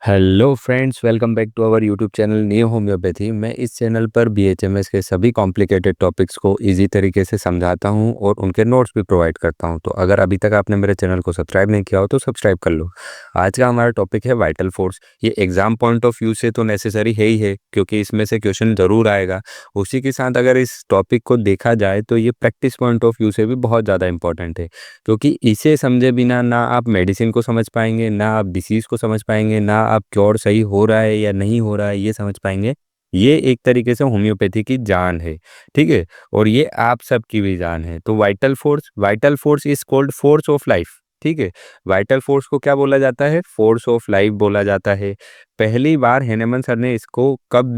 Hello friends, welcome back to our YouTube channel new homeopathy. मैं इस channel पर BHMS के सभी कॉम्प्लिकेटेड टॉपिक्स को इजी तरीके से समझाता हूं और उनके नोट्स भी प्रोवाइड करता हूं। तो अगर अभी तक आपने मेरे चैनल को सब्सक्राइब नहीं किया हो तो सब्सक्राइब कर लो। आज का हमारा टॉपिक है वाइटल फोर्स। ये एग्जाम पॉइंट ऑफ व्यू से तो नेसेसरी है ही है, क्योंकि इसमें से क्वेश्चन ज़रूर आएगा। उसी के साथ अगर इस टॉपिक को देखा जाए तो ये प्रैक्टिस पॉइंट ऑफ व्यू से भी बहुत ज़्यादा इंपॉर्टेंट है, क्योंकि इसे समझे बिना ना आप मेडिसिन को समझ पाएंगे, ना आप डिसीज़ को समझ पाएंगे, ना आप क्योर सही हो रहा है या नहीं हो रहा है ये समझ पाएंगे। ये एक तरीके से होम्योपैथी की जान है, ठीक है। और ये आप सबकी भी जान है। तो vital force is called force of life, ठीक है। वाइटल फोर्स को क्या बोला जाता है? फोर्स ऑफ लाइफ बोला जाता है। पहली बार हेनेमन सर ने इसको कब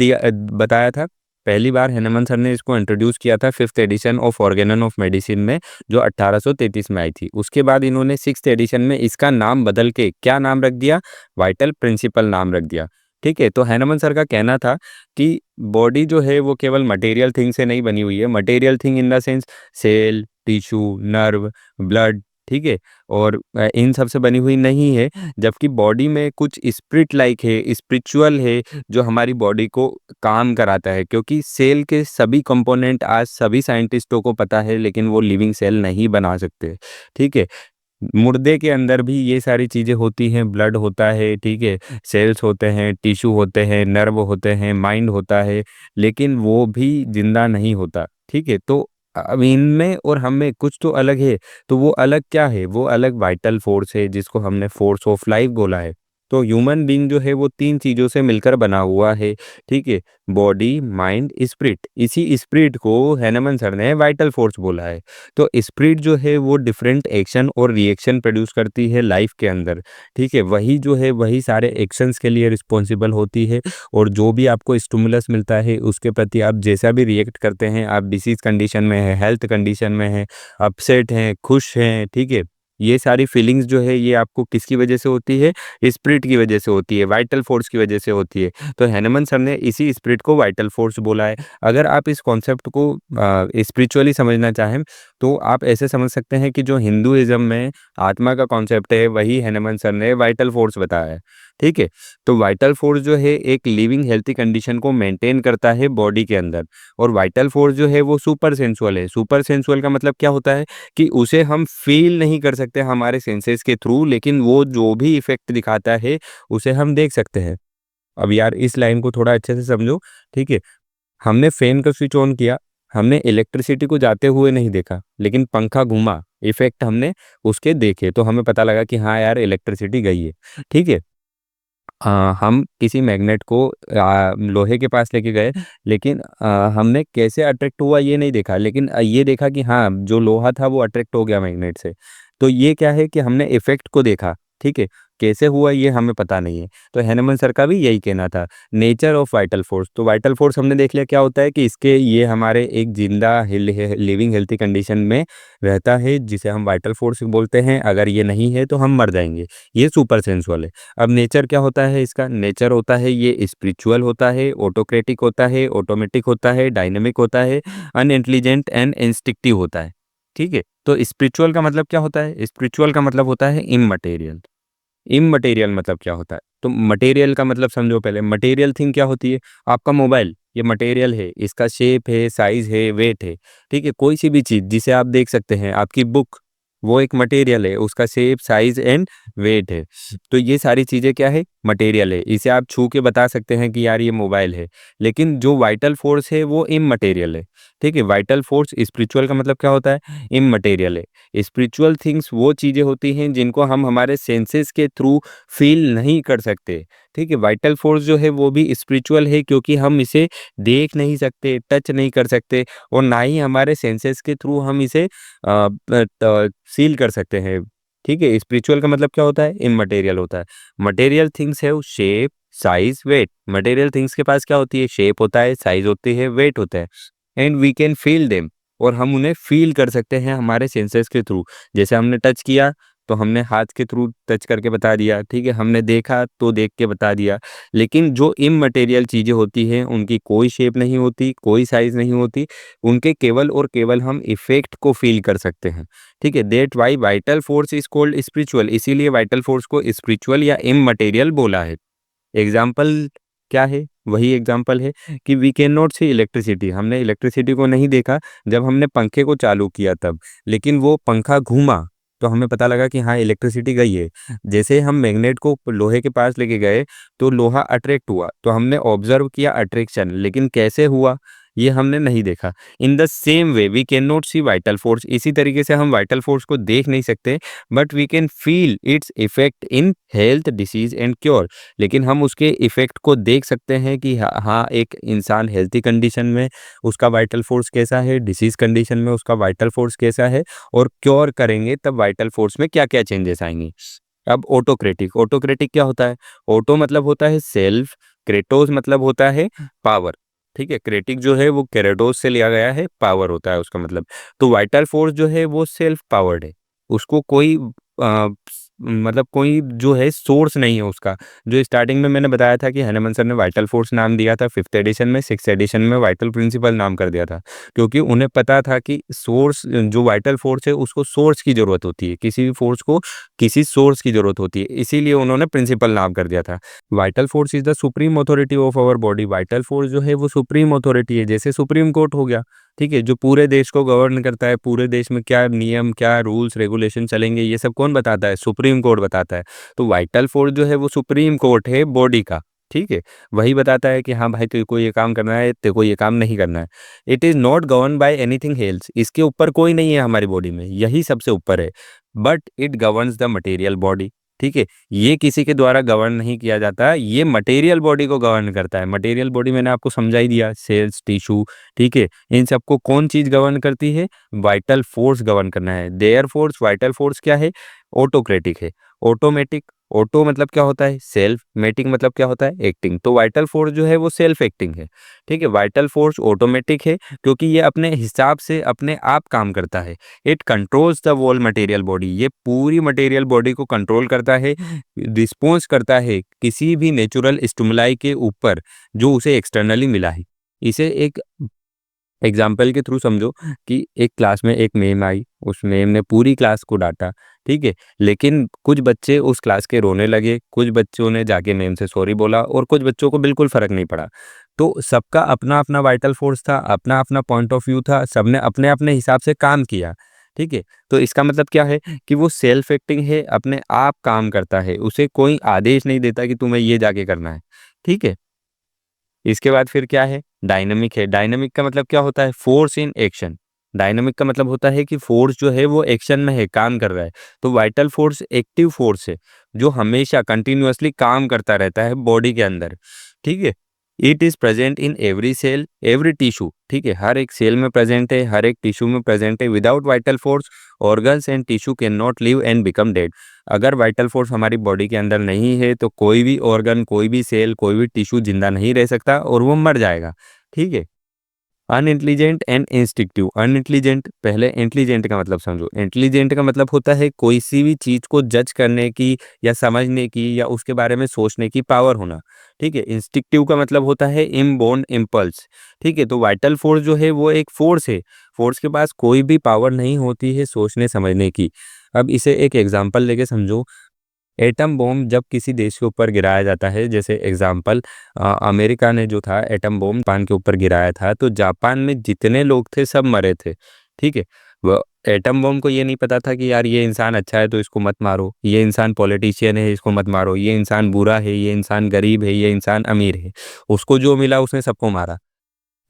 बताया था? पहली बार हेनेमन सर ने इसको इंट्रोड्यूस किया था 5th edition of organon of medicine में, जो 1833 में आई थी। उसके बाद इन्होंने 6th एडिशन में इसका नाम बदल के क्या नाम रख दिया? वाइटल प्रिंसिपल नाम रख दिया, ठीक है। तो हैनमन सर का कहना था कि बॉडी जो है वो केवल मटेरियल थिंग से नहीं बनी हुई है। Material thing in the sense cell, tissue, nerve, blood, ठीक है। और इन सब से बनी हुई नहीं है, जबकि बॉडी में कुछ स्पिरिट लाइक है, स्पिरिचुअल है, जो हमारी बॉडी को काम कराता है। क्योंकि सेल के सभी कंपोनेंट आज सभी साइंटिस्टों को पता है, लेकिन वो लिविंग सेल नहीं बना सकते, ठीक है। मुर्दे के अंदर भी ये सारी चीज़ें होती हैं, ब्लड होता है, ठीक है, सेल्स होते हैं, टिश्यू होते हैं, नर्व होते हैं, माइंड होता है, लेकिन वो भी जिंदा नहीं होता, ठीक है। तो अब इनमें और हम में कुछ तो अलग है। तो वो अलग क्या है? वो अलग वाइटल फोर्स है, जिसको हमने फोर्स ऑफ लाइफ बोला है। तो ह्यूमन बीइंग जो है वो तीन चीज़ों से मिलकर बना हुआ है, ठीक है। Body, mind, spirit. इसी स्पिरिट को हैनमन सर ने वाइटल फोर्स बोला है। तो स्पिरिट जो है वो डिफरेंट एक्शन और रिएक्शन प्रोड्यूस करती है लाइफ के अंदर, ठीक है। वही जो है वही सारे एक्शंस के लिए रिस्पॉन्सिबल होती है। और जो भी आपको स्टिमुलस मिलता है उसके प्रति आप जैसा भी रिएक्ट करते हैं, आप डिसीज कंडीशन में है, हेल्थ कंडीशन में है, अपसेट हैं, खुश हैं, ठीक है, ये सारी फीलिंग्स जो है ये आपको किसकी वजह से होती है? स्पिरिट की वजह से होती है, वाइटल फोर्स की वजह से होती है। तो हैनमन सर ने इसी स्पिरिट को वाइटल फोर्स बोला है। अगर आप इस कॉन्सेप्ट को स्पिरिचुअली समझना चाहें तो आप ऐसे समझ सकते हैं कि जो हिंदुइज्म में आत्मा का कॉन्सेप्ट है वही हैनमन सर ने वाइटल फोर्स बताया है, ठीक है। तो वाइटल फोर्स जो है एक लिविंग हेल्थी कंडीशन को मेंटेन करता है बॉडी के अंदर। और वाइटल फोर्स जो है वो सुपर सेंसुअल है। सुपर सेंसुअल का मतलब क्या होता है? कि उसे हम फील नहीं कर सकते हमारे सेंसेस के थ्रू, लेकिन वो जो भी इफेक्ट दिखाता है उसे हम देख सकते हैं। अब यार इस लाइन को थोड़ा अच्छे से समझो, ठीक है। हमने फैन का स्विच ऑन किया, हमने इलेक्ट्रिसिटी को जाते हुए नहीं देखा, लेकिन पंखा घूमा, इफेक्ट हमने उसके देखे, तो हमें पता लगा कि हाँ यार इलेक्ट्रिसिटी गई है, ठीक है। हम किसी मैग्नेट को लोहे के पास लेके गए, लेकिन हमने कैसे अट्रैक्ट हुआ ये नहीं देखा, लेकिन ये देखा कि हाँ जो लोहा था वो अट्रैक्ट हो गया मैग्नेट से। तो ये क्या है कि हमने इफेक्ट को देखा, ठीक है। कैसे हुआ ये हमें पता नहीं है। तो हैनमन सर का भी यही कहना था। नेचर ऑफ वाइटल फोर्स, तो वाइटल फोर्स हमने देख लिया क्या होता है कि इसके ये हमारे एक जिंदा लिविंग हेल्थी कंडीशन में रहता है, जिसे हम वाइटल फोर्स बोलते हैं। अगर ये नहीं है तो हम मर जाएंगे। ये सुपर सेंसुअल है। अब नेचर क्या होता है इसका? नेचर होता है ये स्पिरिचुअल होता है, ऑटोक्रेटिक होता है, ऑटोमेटिक होता है, डायनेमिक होता है, अनइंटेलिजेंट एंड इंस्टिक्टिव होता है, ठीक है। तो स्पिरिचुअल का मतलब क्या होता है? स्पिरिचुअल का मतलब होता है इममटेरियल। इममटेरियल मतलब क्या होता है? तो मटेरियल का मतलब समझो पहले। मटेरियल थिंग क्या होती है? आपका मोबाइल ये मटेरियल है, इसका शेप है, साइज है, वेट है, ठीक है। कोई सी भी चीज़ जिसे आप देख सकते हैं, आपकी बुक, वो एक मटेरियल है, उसका शेप, साइज एंड वेट है। तो ये सारी चीज़ें क्या है? मटेरियल है। इसे आप छू के बता सकते हैं कि यार ये मोबाइल है। लेकिन जो वाइटल फोर्स है वो इममटेरियल है, ठीक है। वाइटल फोर्स स्पिरिचुअल का मतलब क्या होता है? इममटेरियल है। स्पिरिचुअल थिंग्स वो चीज़ें होती हैं जिनको हम हमारे सेंसेस के थ्रू फील नहीं कर सकते, ठीक है। वाइटल फोर्स जो है वो भी स्पिरिचुअल है, क्योंकि हम इसे देख नहीं सकते, टच नहीं कर सकते, और ना ही हमारे सेंसेस के थ्रू हम इसे फील कर सकते हैं, ठीक है। स्पिरिचुअल का मतलब क्या होता है? इममटेरियल होता है। मटेरियल थिंग्स है shape, size, weight. Material things के पास क्या होती है? शेप होता है, साइज होती है, वेट होता है, and we can feel them. और हम उन्हें फील कर सकते हैं हमारे सेंसेस के थ्रू। जैसे हमने टच किया तो हमने हाथ के थ्रू टच करके बता दिया, ठीक है। हमने देखा तो देख के बता दिया। लेकिन जो इममटेरियल चीज़ें होती हैं उनकी कोई शेप नहीं होती, कोई साइज नहीं होती, उनके केवल और केवल हम इफेक्ट को फील कर सकते हैं, ठीक है। That why vital force is called spiritual. इसीलिए वाइटल फोर्स को स्पिरिचुअल या इममटेरियल बोला है। एग्जाम्पल क्या है, वही एग्जाम्पल है कि we can not see electricity, हमने इलेक्ट्रिसिटी को नहीं देखा जब हमने पंखे को चालू किया तब, लेकिन वो पंखा घूमा तो हमें पता लगा कि हाँ इलेक्ट्रिसिटी गई है। जैसे हम मैग्नेट को लोहे के पास लेके गए तो लोहा अट्रैक्ट हुआ, तो हमने ऑब्जर्व किया अट्रैक्शन, लेकिन कैसे हुआ ये हमने नहीं देखा। In the same way we can not see vital force, इसी तरीके से हम वाइटल फोर्स को देख नहीं सकते but we can feel its effect in health, disease and cure. लेकिन हम उसके इफेक्ट को देख सकते हैं कि हाँ हाँ, एक इंसान हेल्थी कंडीशन में उसका वाइटल फोर्स कैसा है, डिसीज कंडीशन में उसका वाइटल फोर्स कैसा है, और क्योर करेंगे तब वाइटल फोर्स में क्या क्या चेंजेस आएंगे। अब ऑटोक्रेटिक, ऑटोक्रेटिक क्या होता है? ऑटो मतलब होता है सेल्फ, क्रेटोस मतलब होता है पावर। ठीक है, क्रेटिक जो है वो कैरेटोस से लिया गया है, पावर होता है उसका मतलब। तो वाइटल फोर्स जो है वो सेल्फ पावर्ड है, उसको कोई मतलब कोई जो है सोर्स नहीं है उसका। जो स्टार्टिंग में मैंने बताया था कि हैनेमन सर ने वाइटल फोर्स नाम दिया था 5th एडिशन में, 6th एडिशन में वाइटल प्रिंसिपल नाम कर दिया था, क्योंकि उन्हें पता था कि सोर्स, जो वाइटल फोर्स है उसको सोर्स की जरूरत होती है, किसी भी फोर्स को किसी सोर्स की जरूरत होती है, इसीलिए उन्होंने प्रिंसिपल नाम कर दिया था। Vital force is the supreme authority of our body, vital force जो है वो सुप्रीम अथॉरिटी है, जैसे सुप्रीम कोर्ट हो गया। ठीक है, जो पूरे देश को गवर्न करता है, पूरे देश में क्या नियम, क्या रूल्स रेगुलेशन चलेंगे, ये सब कौन बताता है? सुप्रीम कोर्ट बताता है। तो वाइटल फोर्स जो है वो सुप्रीम कोर्ट है बॉडी का। ठीक है, वही बताता है कि हाँ भाई तेरे को ये काम करना है, तेरे को ये काम नहीं करना है। It is not govern by anything else, इसके ऊपर कोई नहीं है हमारी बॉडी में, यही सबसे ऊपर है। But it governs the material body. ठीक है, ये किसी के द्वारा गवर्न नहीं किया जाता, ये मटेरियल बॉडी को गवर्न करता है। मटेरियल बॉडी मैंने आपको समझा ही दिया, सेल्स, टिश्यू। ठीक है, इन सबको कौन चीज गवर्न करती है? वाइटल फोर्स गवर्न करना है। देयर फोर्स, वाइटल फोर्स क्या है? ऑटोक्रेटिक है। ऑटोमेटिक, ऑटो मतलब क्या होता है? सेल्फ, मेटिक मतलब क्या होता है? एक्टिंग। तो वाइटल फोर्स जो है वो सेल्फ एक्टिंग है। ठीक है, वाइटल फोर्स ऑटोमेटिक है क्योंकि ये अपने हिसाब से अपने आप काम करता है। It controls the whole material body, ये पूरी मटेरियल बॉडी को कंट्रोल करता है, रिस्पॉन्स करता है किसी भी नेचुरल स्टिमुलाई के ऊपर जो उसे एक्सटर्नली मिला है। इसे एक एग्जाम्पल के थ्रू समझो कि एक क्लास में एक मेम आई, उस मेम ने पूरी क्लास को डांटा। ठीक है, लेकिन कुछ बच्चे उस क्लास के रोने लगे, कुछ बच्चों ने जाके मेम से सॉरी बोला और कुछ बच्चों को बिल्कुल फर्क नहीं पड़ा। तो सबका अपना अपना वाइटल फोर्स था, अपना अपना पॉइंट ऑफ व्यू था, सबने अपने अपने हिसाब से काम किया। ठीक है, तो इसका मतलब क्या है कि वो सेल्फ एक्टिंग है, अपने आप काम करता है, उसे कोई आदेश नहीं देता कि तुम्हें ये जाके करना है। ठीक है, इसके बाद फिर क्या है? डायनामिक है। डायनामिक का मतलब क्या होता है? Force in action. डायनामिक का मतलब होता है कि फोर्स जो है वो एक्शन में है, काम कर रहा है। तो वाइटल फोर्स एक्टिव फोर्स है जो हमेशा कंटिन्यूअसली काम करता रहता है बॉडी के अंदर। ठीक है, it is present in every cell, every tissue. ठीक है, हर एक सेल में प्रेजेंट है, हर एक टिश्यू में प्रेजेंट है। Without vital force organs and tissue can not live and become dead. अगर वाइटल फोर्स हमारी बॉडी के अंदर नहीं है तो कोई भी ऑर्गन, कोई भी सेल, कोई भी टिश्यू जिंदा नहीं रह सकता और वो मर जाएगा। ठीक है, अनइंटेलिजेंट एंड इंस्टिंक्टिव। अनइंटेलिजेंट, पहले इंटेलिजेंट का मतलब समझो। इंटेलिजेंट का मतलब होता है कोई सी भी चीज को जज करने की या समझने की या उसके बारे में सोचने की पावर होना। ठीक है, इंस्टिंक्टिव का मतलब होता है इनबोर्न इम्पल्स। ठीक है, तो वाइटल फोर्स जो है वो एक फोर्स है, फोर्स के पास कोई भी पावर नहीं होती है सोचने समझने की। अब इसे एक एग्जांपल लेके समझो। एटम बॉम्ब जब किसी देश के ऊपर गिराया जाता है, जैसे एग्जांपल अमेरिका ने जो था एटम बॉम्ब जापान के ऊपर गिराया था, तो जापान में जितने लोग थे सब मरे थे। ठीक है, वो एटम बॉम्ब को ये नहीं पता था कि यार ये इंसान अच्छा है तो इसको मत मारो, ये इंसान पॉलिटिशियन है इसको मत मारो, ये इंसान बुरा है, ये इंसान गरीब है, ये इंसान अमीर है। उसको जो मिला उसने सबको मारा।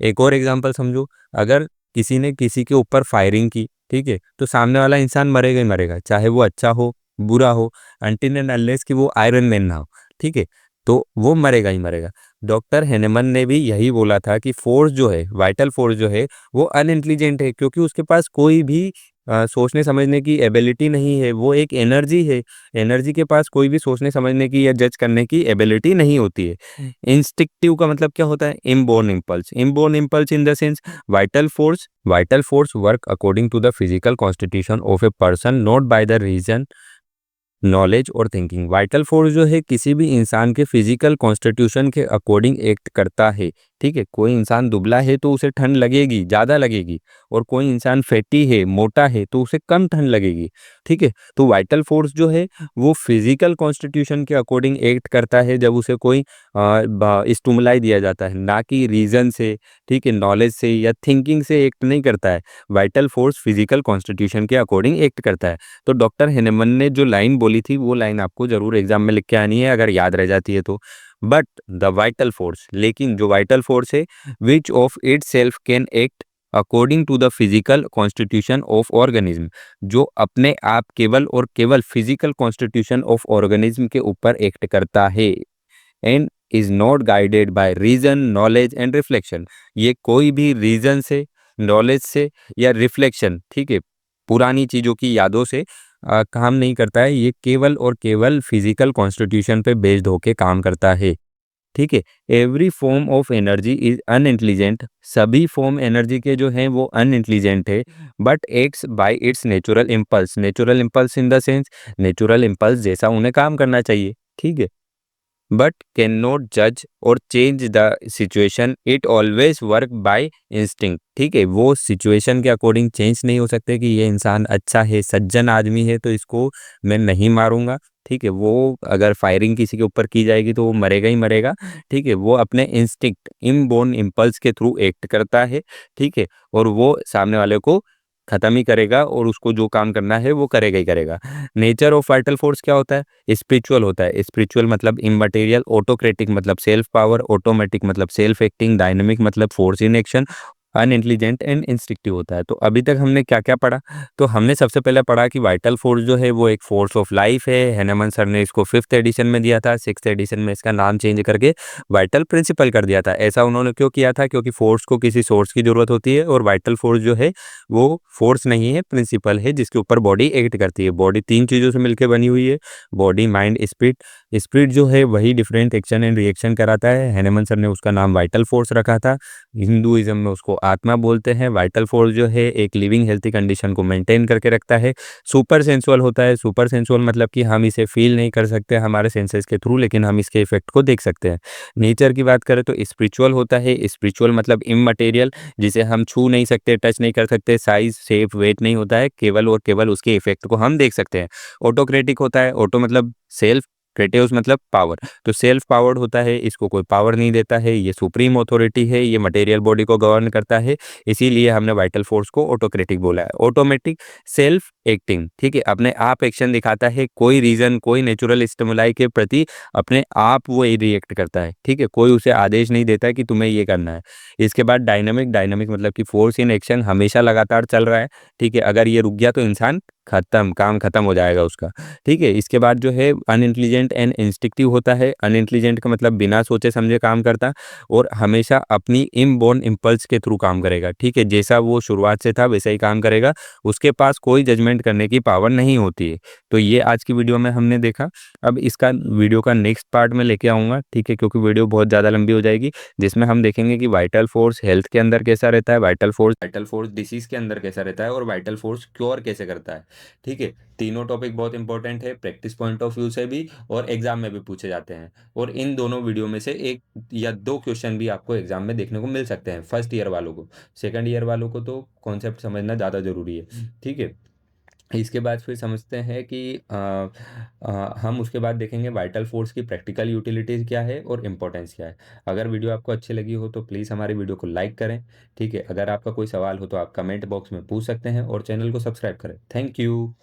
एक और एग्जांपल समझो, अगर किसी ने किसी के ऊपर फायरिंग की, ठीक है, तो सामने वाला इंसान मरेगा ही मरेगा, चाहे वो अच्छा हो बुरा हो, अनटिल एंड अनलेस कि वो आयरन मैन ना हो। ठीक है, तो वो मरेगा ही मरेगा। डॉक्टर हेनेमन ने भी यही बोला था कि फोर्स जो है, वाइटल फोर्स जो है वो अनइंटेलिजेंट है क्योंकि उसके पास कोई भी सोचने समझने की एबिलिटी नहीं है, वो एक एनर्जी है। एनर्जी के पास कोई भी सोचने समझने की या जज करने की एबिलिटी नहीं होती है। इंस्टिंक्टिव का मतलब क्या होता है? Inborn impulse. Inborn impulse in the sense vital force work according to the physical constitution of a person, not by the reason, knowledge और थिंकिंग। वाइटल फोर्स जो है किसी भी इंसान के फिजिकल कॉन्स्टिट्यूशन के अकॉर्डिंग एक्ट करता है। ठीक है, कोई इंसान दुबला है तो उसे ठंड लगेगी, ज़्यादा लगेगी, और कोई इंसान फैटी है, मोटा है, तो उसे कम ठंड लगेगी। ठीक है, तो वाइटल फोर्स जो है वो फिजिकल कॉन्स्टिट्यूशन के अकॉर्डिंग एक्ट करता है जब उसे कोई स्टिमुलाई दिया जाता है, ना कि रीजन से, ठीक है, नॉलेज से या थिंकिंग से एक्ट नहीं करता है। वाइटल फोर्स फिजिकल कॉन्स्टिट्यूशन के अकॉर्डिंग एक्ट करता है। तो डॉक्टर हेनेमन ने जो लाइन बोली थी वो लाइन आपको जरूर एग्जाम में लिख के आनी है, अगर याद रह जाती है तो। बट द वाइटल फोर्स, लेकिन जो वाइटल फोर्स है, which of itself can act according to the physical constitution of organism, जो अपने आप केवल और केवल फिजिकल कॉन्स्टिट्यूशन ऑफ ऑर्गेनिज्म के ऊपर एक्ट करता है, and is not guided by reason, knowledge and reflection. ये कोई भी रीजन से, नॉलेज से या रिफ्लेक्शन, ठीक है, पुरानी चीजों की यादों से काम नहीं करता है। ये केवल और केवल फिजिकल कॉन्स्टिट्यूशन पे बेस्ड होके काम करता है। ठीक है, every form of energy is unintelligent, सभी फॉर्म एनर्जी के जो हैं वो अनइंटेलिजेंट है, but acts by it's natural impulse, natural impulse in the sense natural impulse जैसा उन्हें काम करना चाहिए। ठीक है, बट कैन नॉट जज और change the situation, it always work by instinct. ठीक है, वो सिचुएशन के अकॉर्डिंग चेंज नहीं हो सकते कि ये इंसान अच्छा है, सज्जन आदमी है, तो इसको मैं नहीं मारूंगा। ठीक है, वो अगर फायरिंग किसी के ऊपर की जाएगी तो वो मरेगा ही मरेगा। ठीक है, वो अपने इंस्टिंक्ट, इनबोर्न इम्पल्स के थ्रू एक्ट करता है। ठीक है, और वो सामने वाले को खत्म ही करेगा और उसको जो काम करना है वो करेगा ही करेगा। नेचर ऑफ वाइटल फोर्स क्या होता है? स्पिरिचुअल होता है। स्पिरिचुअल मतलब इममटेरियल, ऑटोक्रेटिक मतलब सेल्फ पावर, ऑटोमेटिक मतलब सेल्फ एक्टिंग, डायनेमिक मतलब force in action, unintelligent and instinctive होता है। तो अभी तक हमने क्या क्या पढ़ा? तो हमने सबसे पहले पढ़ा कि वाइटल फोर्स जो है वो एक फोर्स ऑफ लाइफ है। हैनेमन सर ने इसको 5th एडिशन में दिया था, 6th एडिशन में इसका नाम चेंज करके वाइटल प्रिंसिपल कर दिया था। ऐसा उन्होंने क्यों किया था? क्योंकि फोर्स को किसी सोर्स की जरूरत होती है, और वाइटल फोर्स जो है वो फोर्स नहीं है, प्रिंसिपल है जिसके ऊपर बॉडी एक्ट करती है। बॉडी 3 चीज़ों से मिलकर बनी हुई है, बॉडी, माइंड, स्पिरिट। स्पिरिट जो है वही डिफरेंट एक्शन एंड रिएक्शन कराता है। हैनेमन सर ने उसका नाम वाइटल फोर्स रखा था। हिंदुइज्म में उसको आत्मा बोलते हैं। वाइटल फोर्स जो है एक लिविंग हेल्थी कंडीशन को मेंटेन करके रखता है। सुपर सेंसुअल होता है। सुपर सेंसुअल मतलब कि हम इसे फील नहीं कर सकते हमारे सेंसेस के थ्रू, लेकिन हम इसके इफेक्ट को देख सकते हैं। नेचर की बात करें तो स्पिरिचुअल होता है। स्पिरिचुअल मतलब इममटेरियल, जिसे हम छू नहीं सकते, टच नहीं कर सकते, साइज, शेप, वेट नहीं होता है, केवल और केवल उसके इफेक्ट को हम देख सकते हैं। ऑटोक्रेटिक होता है। ऑटो मतलब सेल्फ, क्रेटेउस मतलब पावर। तो सेल्फ पावर्ड होता है, इसको कोई पावर नहीं देता है, ये सुप्रीम अथॉरिटी है, ये मटेरियल बॉडी को गवर्न करता है, इसीलिए हमने वाइटल फोर्स को ऑटोक्रेटिक बोला है। ऑटोमेटिक, सेल्फ एक्टिंग, ठीक है, अपने आप एक्शन दिखाता है, कोई रीजन, कोई नेचुरल स्टिमुलाई के प्रति अपने आप वो रिएक्ट करता है। ठीक है, कोई उसे आदेश नहीं देता है कि तुम्हें ये करना है। इसके बाद डायनामिक, डायनामिक मतलब कि फोर्स इन एक्शन, हमेशा लगातार चल रहा है। ठीक है, अगर ये रुक गया तो इंसान खत्म, काम खत्म हो जाएगा उसका। ठीक है, इसके बाद जो है अनइंटेलिजेंट एंड इंस्टिंक्टिव होता है। अनइंटेलिजेंट का मतलब बिना सोचे समझे काम करता, और हमेशा अपनी इनबोर्न इम्पल्स के थ्रू काम करेगा। ठीक है, जैसा वो शुरुआत से था वैसा ही काम करेगा, उसके पास कोई जजमेंट करने की पावर नहीं होती है। तो ये आज की वीडियो में हमने देखा। अब इसका वीडियो का नेक्स्ट पार्ट में लेके आऊँगा, ठीक है, क्योंकि वीडियो बहुत ज़्यादा लंबी हो जाएगी, जिसमें हम देखेंगे कि वाइटल फोर्स हेल्थ के अंदर कैसा रहता है, वाइटल फोर्स डिसीज के अंदर कैसा रहता है, और वाइटल फोर्स क्योर कैसे करता है। ठीक है, तीनों टॉपिक बहुत इंपॉर्टेंट है, प्रैक्टिस पॉइंट ऑफ व्यू से भी और एग्जाम में भी पूछे जाते हैं। और इन दोनों वीडियो में से एक या दो क्वेश्चन भी आपको एग्जाम में देखने को मिल सकते हैं, फर्स्ट ईयर वालों को। सेकंड ईयर वालों को तो कॉन्सेप्ट समझना ज़्यादा जरूरी है। ठीक है, इसके बाद फिर समझते हैं कि हम उसके बाद देखेंगे वाइटल फोर्स की प्रैक्टिकल यूटिलिटीज़ क्या है और इम्पोर्टेंस क्या है। अगर वीडियो आपको अच्छी लगी हो तो प्लीज़ हमारी वीडियो को लाइक करें। ठीक है, अगर आपका कोई सवाल हो तो आप कमेंट बॉक्स में पूछ सकते हैं, और चैनल को सब्सक्राइब करें। Thank you.